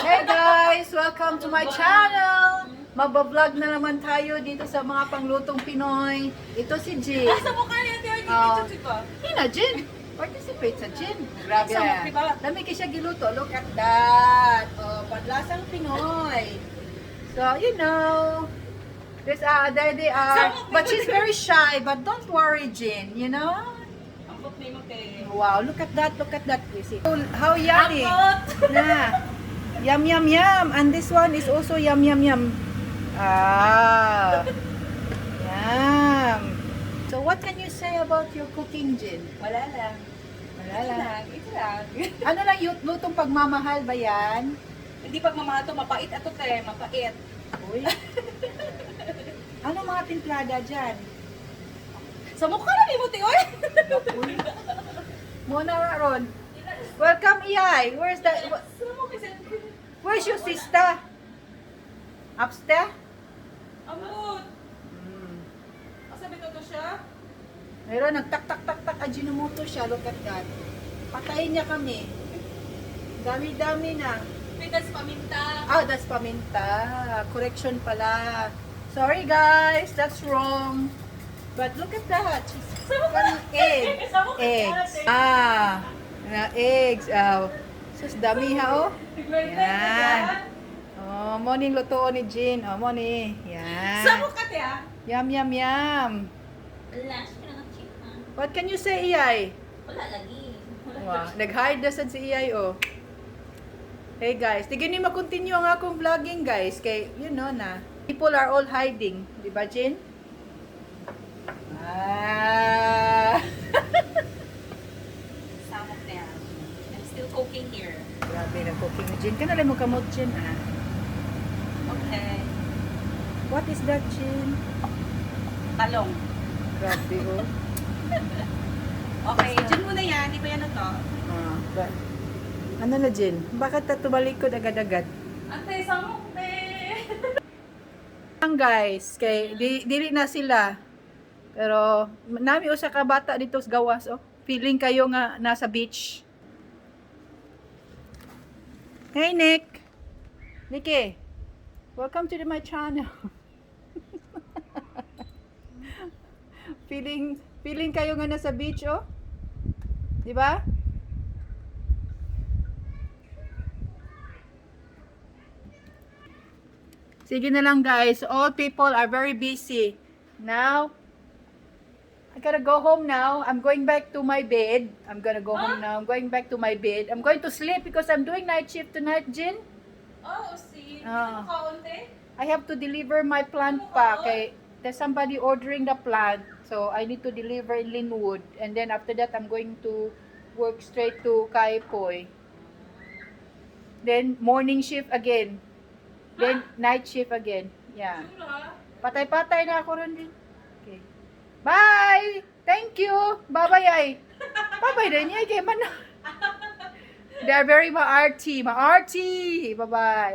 Hey guys! Welcome to my channel! Magbablog na naman tayo dito sa mga panglutong Pinoy. Ito si Jin. Sa mukha niya, Teo, dito ba? Hina, Jin! Participate sa Jin. Grabe. Sa mukha, diba? Dami kayo siya giluto. Look at that. Oh, panlasang Pinoy. So, you know, there they are. But she's very shy. But don't worry, Jin. You know? Ang pot ni mo, Teo. Wow, look at that. Look at that. You see? How yummy. Ang pot! Na. Yum, yum, yum. And this one is also yum, yum, yum. Ah. Yum. So what can you say about your cooking, Jin? Wala lang. Wala lang. Ito lang. Ano lang yung lutong pagmamahal ba yan? Hindi pagmamahal to, mapait ato, Teo. Mapait. Uy. Ano mga timplada dyan? Sa mukha na ni mo, Teo. Uy. Muna ron. Welcome, Iyay. Where's your sister? Upstairs? Amot. Asabi to siya? Meron, nagtak-tak-tak-tak, ajinomoto siya. Look at that. Patayin niya kami. Dami-dami na. Pitas paminta. Ah, that's paminta. Correction pala. Sorry guys, that's wrong. But look at that. She's got eggs. Eggs. Ah, na eggs. Oh. Sus, dami ha, oh. Yan. Oh, morning luto ni Jin. Oh, morning. Yan. Sa mukha, Teo. Yum, yum, yum. Wala, siya na cheap ha. What can you say, Iyay? Wala lagi. Wow, nag-hide na sad si Iyay, oh. Hey guys, tignan niyo mag-continue ang akong vlogging, guys. Kay, you know na, people are all hiding. Di ba, Jin? Ah. Samok, Teo. I'm still cooking here. Grabe, nag-cooking ni Jin. Kanalay mo kamot, Jin, ah. Okay. What is that, Jin? Talong. Grabe, oh. Okay, dyan muna yan. Di ba yan to? Ah, ano na, Jin? Bakit tumalikod agad-agad? Ate, samok, te. Ang guys, kay dili na sila. Pero nami usa ka bata dito sa gawas, oh. Feeling kayo nga nasa beach. Hey Nick. Nicky. Welcome to my channel. feeling kayo nga nasa beach, oh. 'Di ba? Sige na lang guys, all people are very busy. Now, I gotta go home now. I'm going back to my bed. I'm gonna go home now. I'm going back to my bed. I'm going to sleep because I'm doing night shift tonight, Jin. Oh, see. Ah. Kaunti. I have to deliver my plant pa. Kay, there's somebody ordering the plant. So, I need to deliver in Linwood. And then after that, I'm going to work straight to Kaipoy. Then, morning shift again. Then, night shift again. Yeah. Patay-patay na ako ron din. Okay. Bye! Thank you! Bye-bye ay. Bye-bye din niya. Kaya man. They are very ma-arty. Ma-arty! Bye-bye.